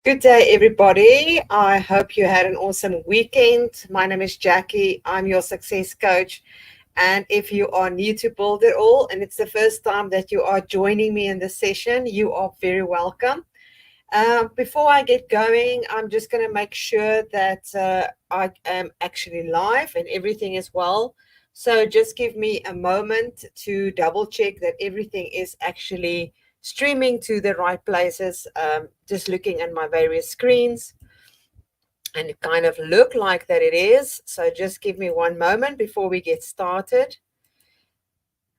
Good day, everybody. I hope you had an awesome weekend. My name is Jackie. I'm your success coach. And if you are new to Builderall and it's the first time that you are joining me in this session, you are very welcome. Before I get going, I'm just going to make sure that I am actually live and everything is well. So just give me a moment to double check that everything is actually streaming to the right places. Just looking at my various screens and it kind of look like that it is. So just give me one moment before we get started.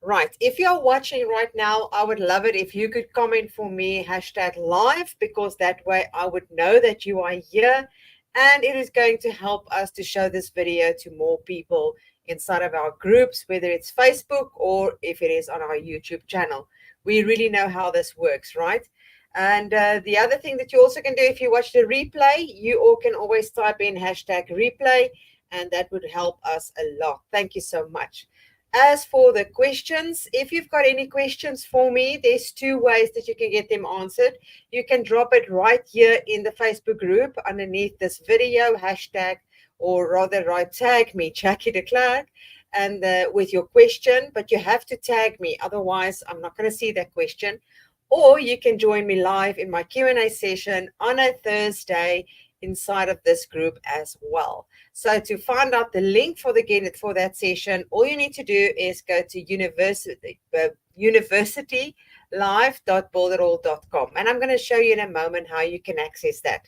Right. If you're watching right now, I would love it if you could comment for me #live, because that way I would know that you are here and it is going to help us to show this video to more people inside of our groups, whether it's Facebook or if it is on our YouTube channel. We really know how this works, right? And the other thing that you also can do if you watch the replay, you all can always type in #replay and that would help us a lot. Thank you so much. As for the questions, if you've got any questions for me, there's two ways that you can get them answered. You can drop it right here in the Facebook group underneath this video, or rather tag me, Jackie de Klerk, and with your question, but you have to tag me. Otherwise, I'm not going to see that question. Or you can join me live in my Q&A session on a Thursday inside of this group as well. So to find out the link for that session, all you need to do is go to universitylive.builderall.com, and I'm going to show you in a moment how you can access that.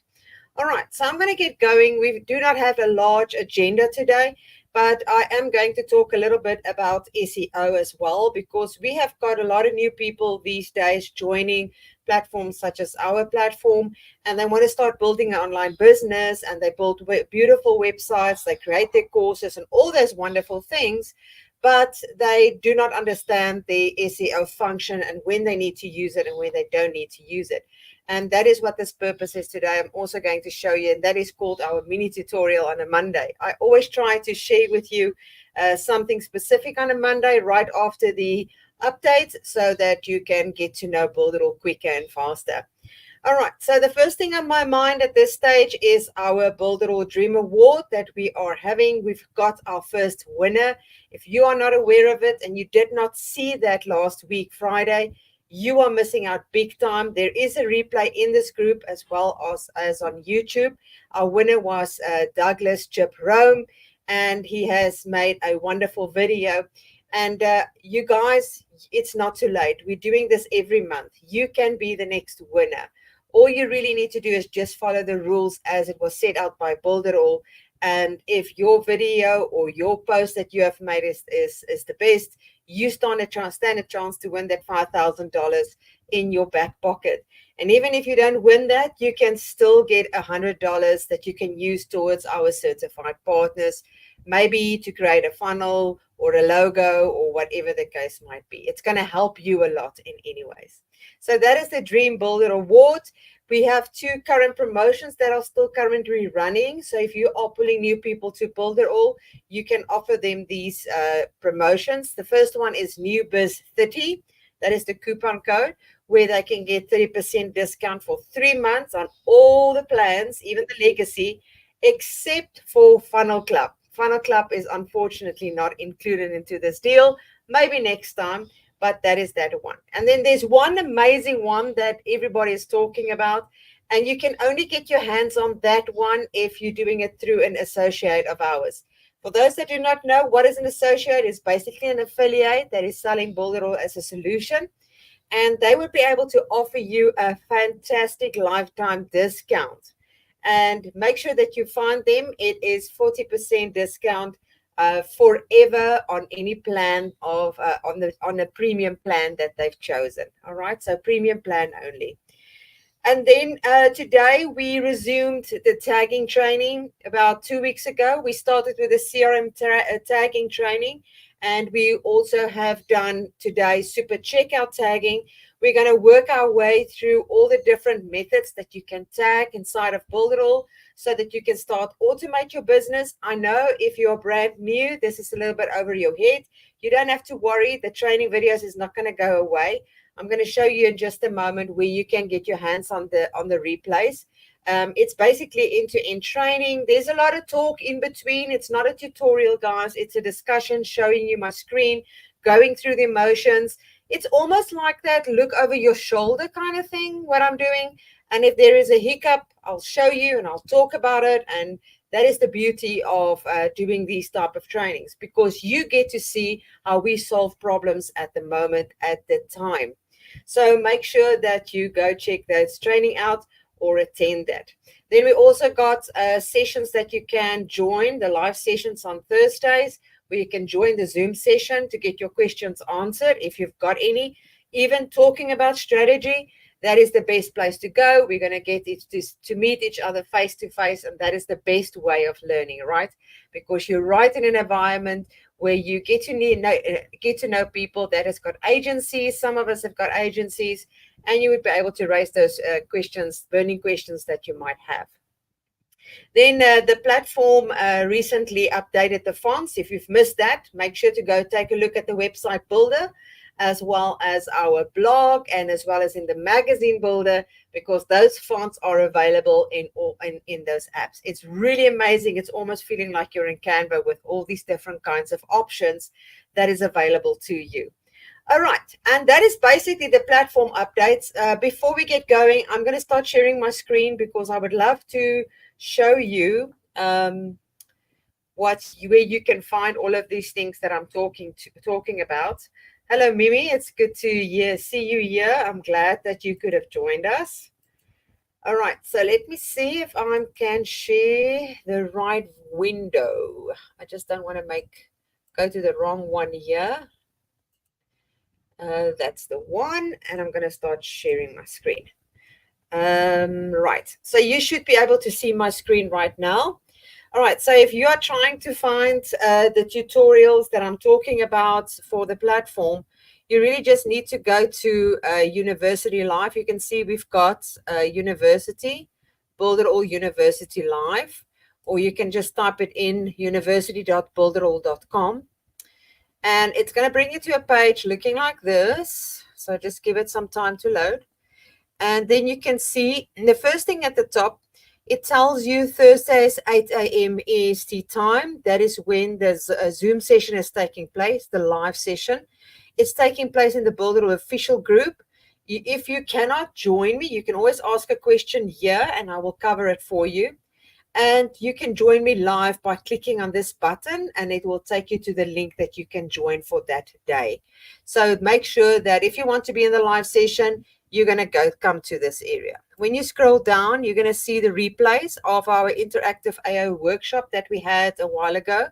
All right, so I'm going to get going. We do not have a large agenda today, but I am going to talk a little bit about SEO as well, because we have got a lot of new people these days joining platforms such as our platform, and they want to start building an online business, and they build beautiful websites, they create their courses and all those wonderful things, but they do not understand the SEO function and when they need to use it and when they don't need to use it. And that is what this purpose is today. I'm also going to show you, and that is called our mini tutorial on a Monday. I always try to share with you something specific on a Monday right after the update so that you can get to know Builderall quicker and faster. All right, so the first thing on my mind at this stage is our Builderall Dream Award that we are having. We've got our first winner. If you are not aware of it and you did not see that last week, Friday, you are missing out big time. There is a replay in this group as well as on YouTube. Our winner was Douglas Chip Rome, and he has made a wonderful video. And you guys, it's not too late. We're doing this every month. You can be the next winner. All you really need to do is just follow the rules as it was set out by Builderall. And if your video or your post that you have made is the best, you stand a chance to win that $5,000 in your back pocket. And even if you don't win that, you can still get $100 that you can use towards our certified partners, maybe to create a funnel or a logo or whatever the case might be. It's going to help you a lot in any ways. So that is the Dream Builder Award. We have two current promotions that are still currently running. So if you are pulling new people to Builderall, you can offer them these promotions. The first one is NewBiz30. That is the coupon code where they can get 30% discount for 3 months on all the plans, even the legacy, except for Funnel Club. Funnel Club is unfortunately not included into this deal. Maybe next time. But that is that one. And then there's one amazing one that everybody is talking about, and you can only get your hands on that one if you're doing it through an associate of ours. For those that do not know, what is an associate? It's basically an affiliate that is selling Builderall as a solution, and they would be able to offer you a fantastic lifetime discount. And make sure that you find them. It is 40% discount forever on any plan of on a premium plan that they've chosen. All right, so premium plan only. And then today we resumed the tagging training. About 2 weeks ago, we started with the CRM tagging training, and we also have done today super checkout tagging. We're going to work our way through all the different methods that you can tag inside of Builderall so that you can start automate your business. I know if you're brand new, this is a little bit over your head. You don't have to worry. The training videos is not going to go away. I'm going to show you in just a moment where you can get your hands on the replays. It's basically end-to-end training. There's a lot of talk in between. It's not a tutorial, guys. It's a discussion showing you my screen, going through the emotions. It's almost like that look over your shoulder kind of thing, what I'm doing. And if there is a hiccup, I'll show you and I'll talk about it. And that is the beauty of doing these type of trainings, because you get to see how we solve problems at the moment, at the time. So make sure that you go check those training out or attend that. Then we also got sessions that you can join, the live sessions on Thursdays, where you can join the Zoom session to get your questions answered if you've got any. Even talking about strategy, that is the best place to go. We're going to get it to meet each other face to face, and that is the best way of learning, right? Because you're right in an environment where you get to know people that has got agencies. Some of us have got agencies, and you would be able to raise those questions, burning questions that you might have. Then the platform recently updated the fonts. If you've missed that, make sure to go take a look at the website Builder, as well as our blog, and as well as in the magazine Builder, because those fonts are available in those apps. It's really amazing. It's almost feeling like you're in Canva with all these different kinds of options that is available to you. All right, and that is basically the platform updates. Before we get going, I'm going to start sharing my screen because I would love to show you where you can find all of these things that I'm talking about. Hello, Mimi. It's good to see you here. I'm glad that you could have joined us. All right, so let me see if I can share the right window. I just don't want to go to the wrong one here. That's the one, and I'm going to start sharing my screen. Right, so you should be able to see my screen right now. All right, so if you are trying to find the tutorials that I'm talking about for the platform, you really just need to go to University Live. You can see we've got University, Builderall University Live, or you can just type it in university.builderall.com. And it's going to bring you to a page looking like this. So just give it some time to load. And then you can see the first thing at the top, it tells you Thursdays 8 a.m. EST time. That is when the Zoom session is taking place, the live session. It's taking place in the Builderall official group. If you cannot join me, you can always ask a question here and I will cover it for you. And you can join me live by clicking on this button, and it will take you to the link that you can join for that day. So make sure that if you want to be in the live session, you're going to come to this area. When you scroll down, you're going to see the replays of our interactive AO workshop that we had a while ago,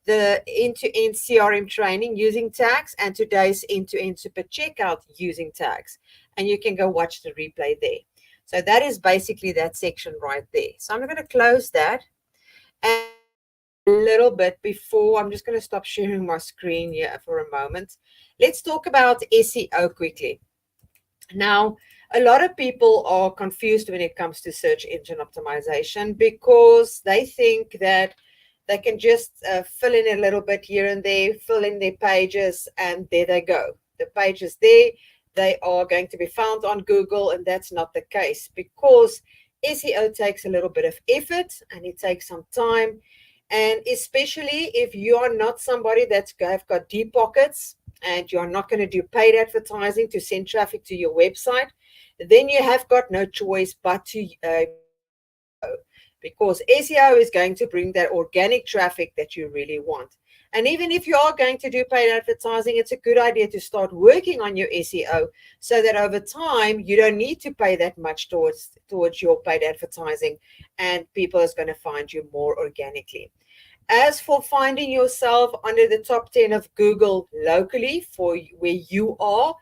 the end-to-end CRM training using tags, and today's end-to-end super checkout using tags. And you can go watch the replay there. So that is basically that section right there. So I'm going to close that. And a little bit before, I'm just going to stop sharing my screen here for a moment. Let's talk about SEO quickly. Now, a lot of people are confused when it comes to search engine optimization because they think that they can just fill in a little bit here and there, fill in their pages, and there they go. The page is there. They are going to be found on Google, and that's not the case because SEO takes a little bit of effort and it takes some time. And especially if you are not somebody that's have got deep pockets and you're not going to do paid advertising to send traffic to your website, then you have got no choice but to SEO, because SEO is going to bring that organic traffic that you really want. And even if you are going to do paid advertising, it's a good idea to start working on your SEO so that over time you don't need to pay that much towards your paid advertising, and people is going to find you more organically. As for finding yourself under the top 10 of Google locally for where you are,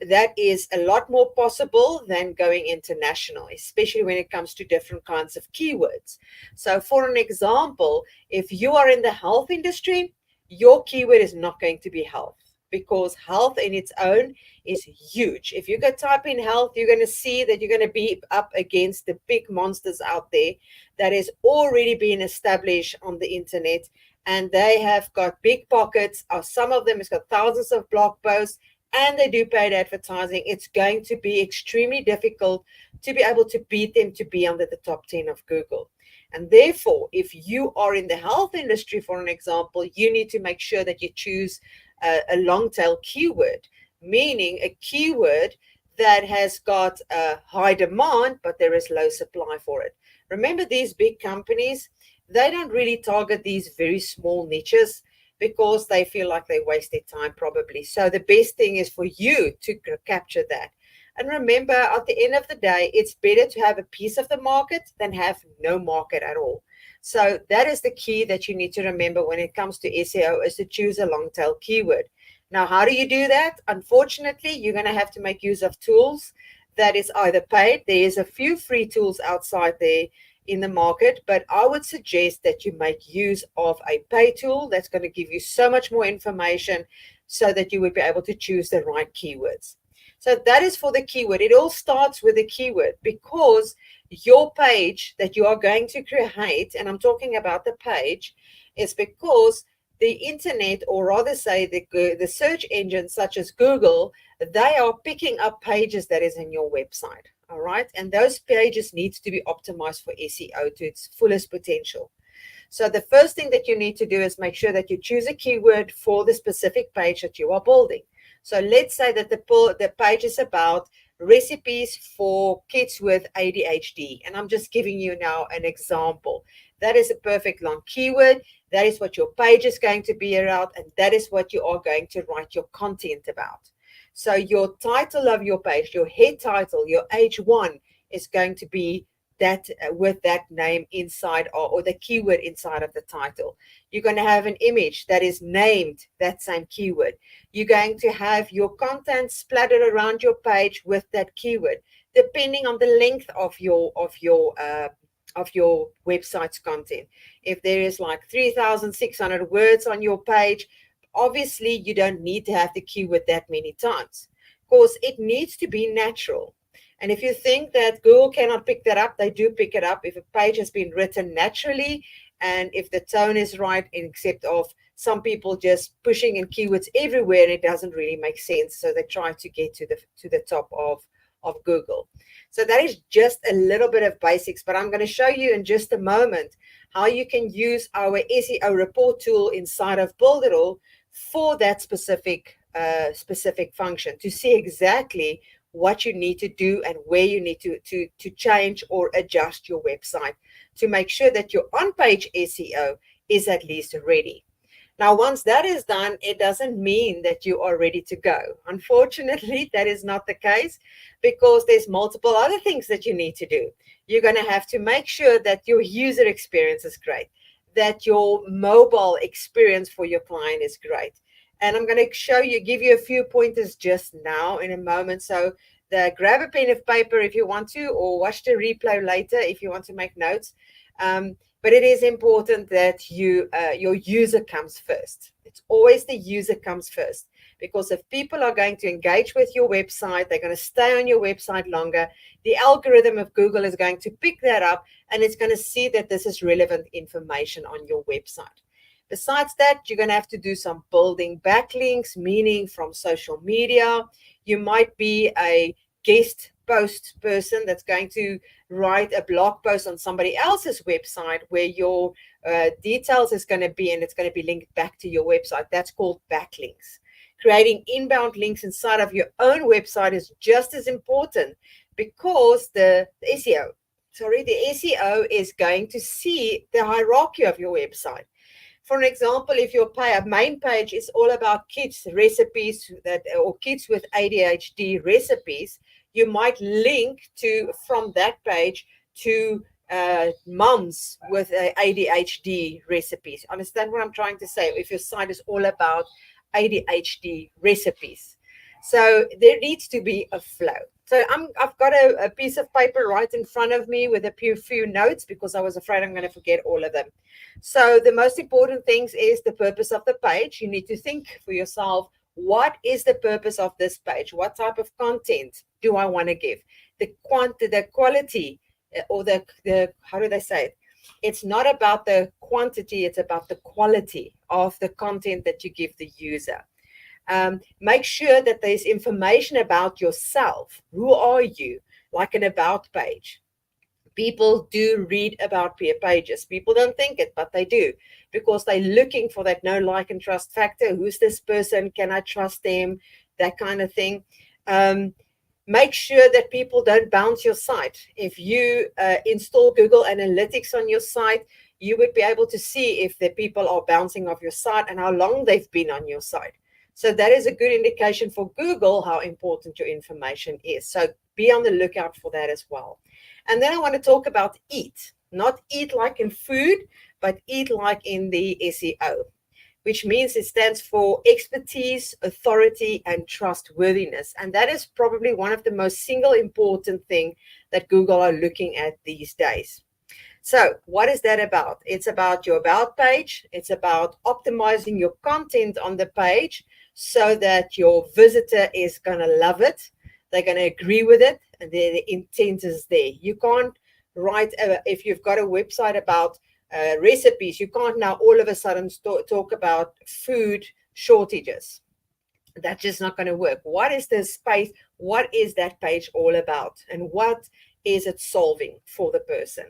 that is a lot more possible than going international, especially when it comes to different kinds of keywords. So for an example, if you are in the health industry, your keyword is not going to be health, because health in its own is huge. If you go type in health, you're going to see that you're going to be up against the big monsters out there that is already being established on the internet, and they have got big pockets. Some of them has got thousands of blog posts and they do paid advertising, it's going to be extremely difficult to be able to beat them to be under the top 10 of Google. And therefore, if you are in the health industry, for an example, you need to make sure that you choose a long tail keyword, meaning a keyword that has got a high demand, but there is low supply for it. Remember, these big companies, they don't really target these very small niches because they feel like they waste their time probably. So the best thing is for you to capture that. And remember, at the end of the day, it's better to have a piece of the market than have no market at all. So that is the key that you need to remember when it comes to SEO, is to choose a long tail keyword. Now, how do you do that? Unfortunately, you're going to have to make use of tools that is either paid. There is a few free tools outside there in the market, but I would suggest that you make use of a pay tool that's going to give you so much more information so that you would be able to choose the right keywords. So that is for the keyword. It all starts with a keyword, because your page that you are going to create, and I'm talking about the page, is because the internet, or rather say the search engines such as Google, they are picking up pages that is in your website. All right. And those pages needs to be optimized for SEO to its fullest potential. So the first thing that you need to do is make sure that you choose a keyword for the specific page that you are building. So let's say that the page is about recipes for kids with ADHD. And I'm just giving you now an example. That is a perfect long keyword. That is what your page is going to be about, and that is what you are going to write your content about. So your title of your page, your head title, your H1 is going to be that with that name inside, or the keyword inside of the title. You're going to have an image that is named that same keyword. You're going to have your content splattered around your page with that keyword, depending on the length of your website's content. If there is like 3,600 words on your page, obviously you don't need to have the keyword that many times. Of course, it needs to be natural. And if you think that Google cannot pick that up, they do pick it up if a page has been written naturally, and if the tone is right, except of some people just pushing in keywords everywhere and it doesn't really make sense. So they try to get to the top of Google. So that is just a little bit of basics, but I'm going to show you in just a moment how you can use our SEO report tool inside of Builderall for that specific function, to see exactly what you need to do and where you need to change or adjust your website to make sure that your on-page SEO is at least ready. Now, once that is done, it doesn't mean that you are ready to go. Unfortunately, that is not the case, because there's multiple other things that you need to do. You're going to have to make sure that your user experience is great, that your mobile experience for your client is great. And I'm going to give you a few pointers just now in a moment. So grab a pen of paper if you want to, or watch the replay later if you want to make notes. But it is important that your user comes first. It's always the user comes first, because if people are going to engage with your website, they're going to stay on your website longer. The algorithm of Google is going to pick that up, and it's going to see that this is relevant information on your website. Besides that, you're going to have to do some building backlinks, meaning from social media. You might be a guest post person that's going to write a blog post on somebody else's website where your details is going to be, and it's going to be linked back to your website. That's called backlinks. Creating inbound links inside of your own website is just as important, because the SEO is going to see the hierarchy of your website. For an example, if your main page is all about kids recipes or kids with ADHD recipes, you might link from that page to moms with ADHD recipes. Understand what I'm trying to say? If your site is all about ADHD recipes, so there needs to be a flow. So I've got a piece of paper right in front of me with a few notes, because I was afraid I'm going to forget all of them. So the most important things is the purpose of the page. You need to think for yourself, what is the purpose of this page? What type of content do I want to give? The quality, or the how do they say it? It's not about the quantity, it's about the quality of the content that you give the user. Make sure that there's information about yourself. Who are you? Like an about page. People do read about peer pages. People don't think it, but they do, because they're looking for that know, like, and trust factor. Who's this person? Can I trust them? That kind of thing. Um, Make sure that people don't bounce your site. If you install Google Analytics on your site, you would be able to see if the people are bouncing off your site and how long they've been on your site. So that is a good indication for Google how important your information is. So be on the lookout for that as well. And then I want to talk about eat, not eat like in food, but eat like in the SEO, which means it stands for expertise, authority, and trustworthiness. And that is probably one of the most single important thing that Google are looking at these days. So what is that about? It's about your about page. It's about optimizing your content on the page so that your visitor is going to love it. They're going to agree with it, and the intent is there. You can't write, if you've got a website about recipes, you can't now all of a sudden talk about food shortages. That's just not going to work. What is the space? What is that page all about? And what is it solving for the person?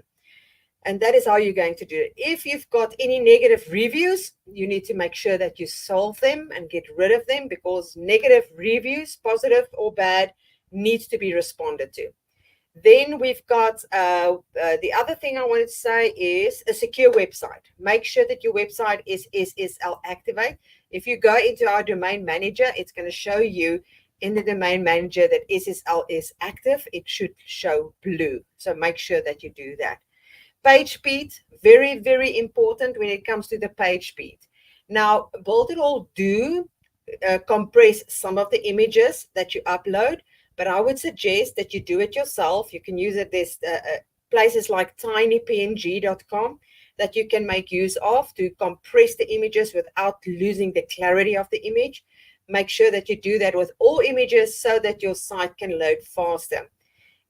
And that is how you're going to do it. If you've got any negative reviews, you need to make sure that you solve them and get rid of them, because negative reviews, positive or bad, needs to be responded to. Then we've got the other thing I wanted to say is a secure website. Make sure that your website is SSL activate. If you go into our domain manager, it's going to show you in the domain manager that SSL is active. It should show blue. So make sure that you do that. Page speed, very, very important when it comes to the page speed. Now, Builderall do compress some of the images that you upload, but I would suggest that you do it yourself. You can use it. There's places like tinypng.com that you can make use of to compress the images without losing the clarity of the image. Make sure that you do that with all images so that your site can load faster.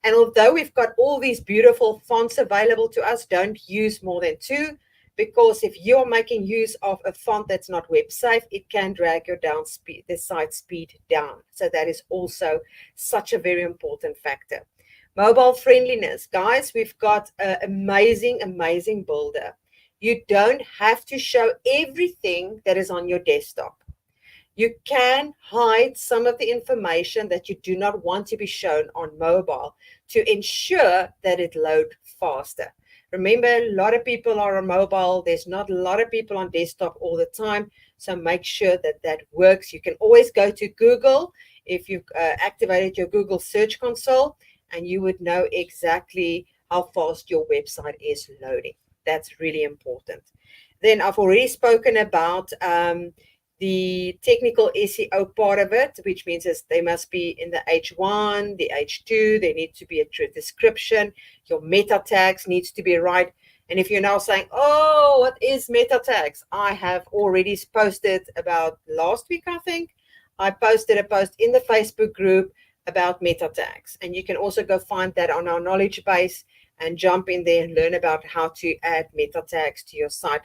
And although we've got all these beautiful fonts available to us, don't use more than 2, because if you're making use of a font that's not web safe, it can drag your the site speed down. So that is also such a very important factor. Mobile friendliness. Guys, we've got an amazing, amazing builder. You don't have to show everything that is on your desktop. You can hide some of the information that you do not want to be shown on mobile to ensure that it loads faster. Remember, a lot of people are on mobile. There's not a lot of people on desktop all the time. So make sure that that works. You can always go to Google if you've activated your Google Search Console, and you would know exactly how fast your website is loading. That's really important. Then I've already spoken about the technical SEO part of it, which means they must be in the H1, the H2, there needs to be a description, your meta tags needs to be right. And if you're now saying, oh, what is meta tags? I have already posted about last week, I think. I posted a post in the Facebook group about meta tags. And you can also go find that on our knowledge base and jump in there and learn about how to add meta tags to your site.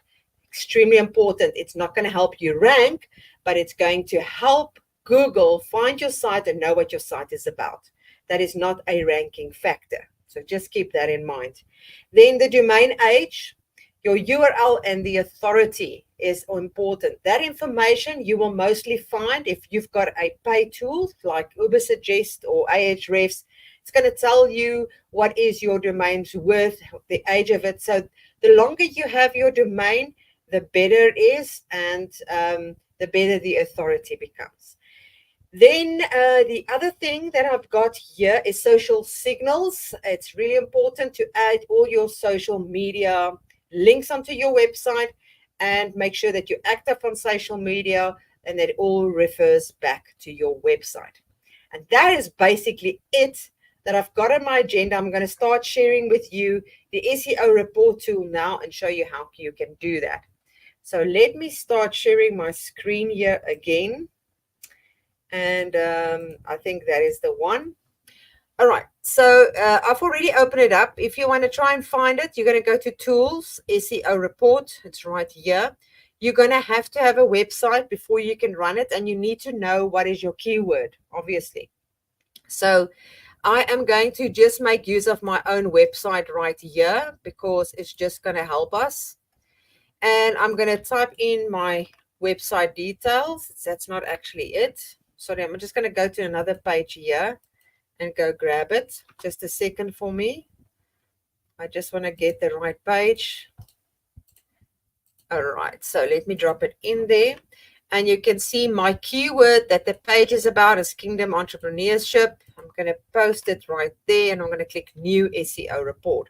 Extremely important. It's not going to help you rank, but it's going to help Google find your site and know what your site is about. That is not a ranking factor. So just keep that in mind. Then the domain age, your URL and the authority is important. That information you will mostly find if you've got a pay tool like Ubersuggest or Ahrefs. It's going to tell you what is your domain's worth, the age of it. So the longer you have your domain, the better it is, and the better the authority becomes. Then the other thing that I've got here is social signals. It's really important to add all your social media links onto your website and make sure that you're active on social media and that it all refers back to your website. And that is basically it that I've got on my agenda. I'm going to start sharing with you the SEO report tool now and show you how you can do that. So let me start sharing my screen here again. And I think that is the one. All right, so I've already opened it up. If you want to try and find it, you're going to go to Tools, SEO Report. It's right here. You're going to have a website before you can run it, and you need to know what is your keyword, obviously. So I am going to just make use of my own website right here because it's just going to help us. And I'm going to type in my website details. That's not actually it. Sorry, I'm just going to go to another page here and go grab it. Just a second for me. I just want to get the right page. All right, so let me drop it in there. And you can see my keyword that the page is about is Kingdom Entrepreneurship. I'm going to post it right there, and I'm going to click New SEO Report.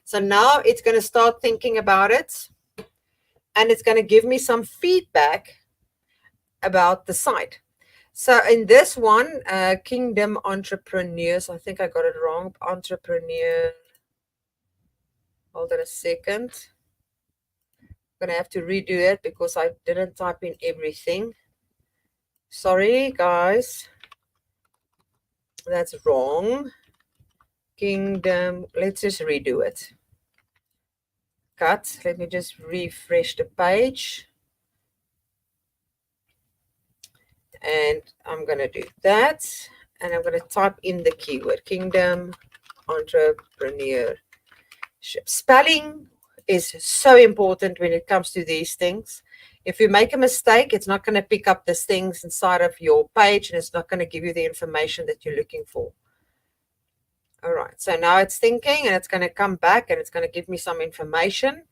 So now it's going to start thinking about it, and it's going to give me some feedback about the site. So in this one, Kingdom Entrepreneurs, I think I got it wrong. Entrepreneur. Hold on a second. I'm going to have to redo it because I didn't type in everything. Sorry, guys. That's wrong. Kingdom. Let's just redo it. Cut. Let me just refresh the page. And I'm going to do that. And I'm going to type in the keyword. Kingdom Entrepreneurship. Spelling is so important when it comes to these things. If you make a mistake, it's not going to pick up the things inside of your page, and it's not going to give you the information that you're looking for. All right, so now it's thinking, and it's going to come back, and it's going to give me some information.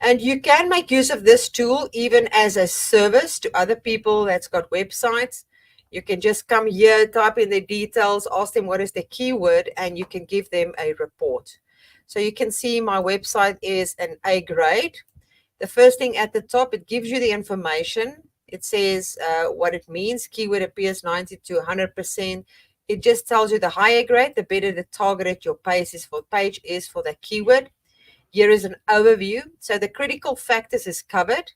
And you can make use of this tool even as a service to other people that's got websites. You can just come here, type in the details, ask them what is the keyword, and you can give them a report. So you can see my website is an A grade. The first thing at the top, it gives you the information. It says what it means. Keyword appears 90 to 100%. It just tells you the higher grade, the better the targeted your page is for that keyword. Here is an overview. So the critical factors is covered.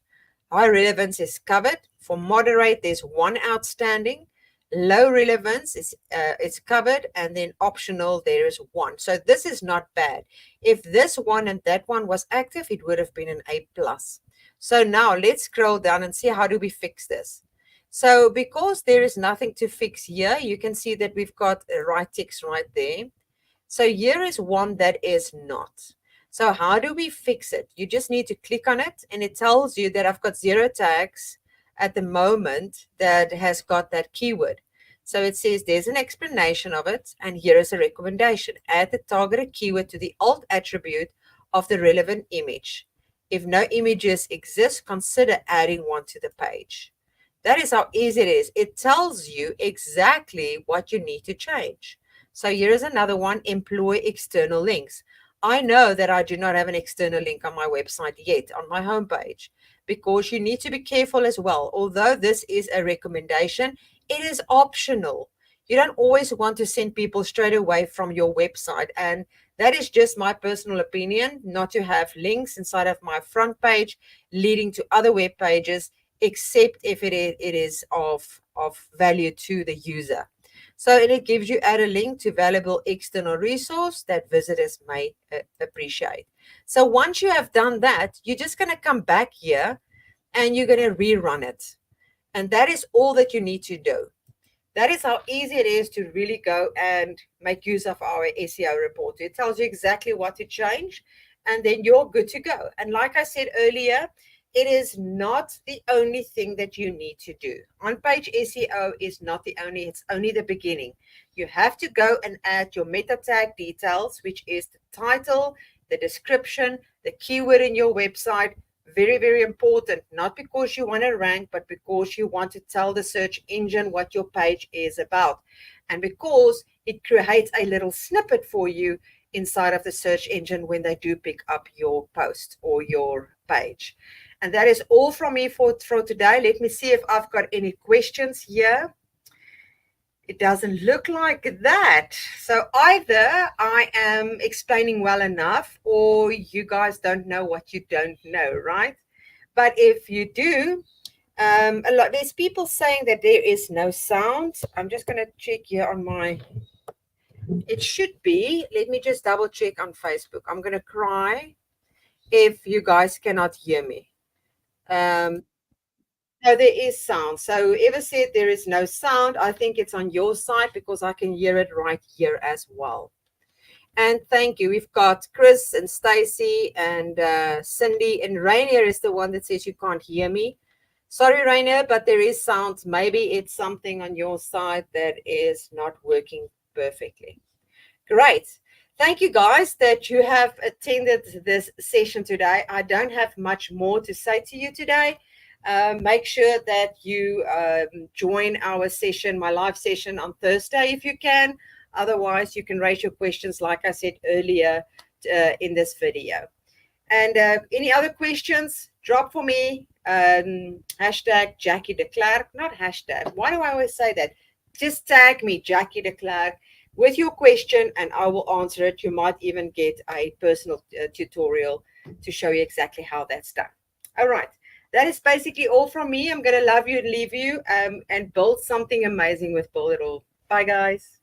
High relevance is covered. For moderate, there's one outstanding. Low relevance is it's covered, and then optional there is one. So this is not bad. If this one and that one was active, it would have been an A+. So now let's scroll down and see how do we fix this. So because there is nothing to fix here, you can see that we've got a right ticks right there. So here is one that is not. So how do we fix it? You just need to click on it, and it tells you that I've got 0 tags at the moment that has got that keyword. So it says there's an explanation of it, and here is a recommendation. Add the targeted keyword to the alt attribute of the relevant image. If no images exist, consider adding one to the page. That is how easy it is. It tells you exactly what you need to change. So here is another one, employ external links. I know that I do not have an external link on my website yet on my homepage, because you need to be careful as well. Although this is a recommendation, it is optional. You don't always want to send people straight away from your website. And that is just my personal opinion, not to have links inside of my front page leading to other web pages, except if it is of value to the user. So it gives you add a link to valuable external resource that visitors may appreciate. So once you have done that, you're just going to come back here and you're going to rerun it. And that is all that you need to do. That is how easy it is to really go and make use of our SEO report. It tells you exactly what to change, and then you're good to go. And like I said earlier, it is not the only thing that you need to do. On-page SEO is not the only, it's only the beginning. You have to go and add your meta tag details, which is the title, the description, the keyword in your website. Very, very important, not because you want to rank, but because you want to tell the search engine what your page is about. And because it creates a little snippet for you inside of the search engine when they do pick up your post or your page. And that is all from me for today. Let me see if I've got any questions here. It doesn't look like that. So either I am explaining well enough, or you guys don't know what you don't know, right? But if you do, A lot. There's people saying that there is no sound. I'm just going to check here on my. It should be. Let me just double check on Facebook. I'm going to cry if you guys cannot hear me. Um, no, there is sound. So whoever said there is no sound, I think it's on your side because I can hear it right here as well. And thank you. We've got Chris and Stacy and Cindy, and Rainier is the one that says you can't hear me. Sorry, Rainier, but there is sound. Maybe it's something on your side that is not working perfectly. Great. Thank you, guys, that you have attended this session today. I don't have much more to say to you today. Make sure that you join our session, my live session on Thursday if you can. Otherwise, you can raise your questions, like I said earlier in this video. And any other questions, drop for me. Hashtag Jackie de Klerk, not hashtag. Why do I always say that? Just tag me, Jackie de Klerk, with your question and I will answer it. You might even get a personal tutorial to show you exactly how that's done. All right. That is basically all from me. I'm going to love you and leave you and build something amazing with Builderall. Bye, guys.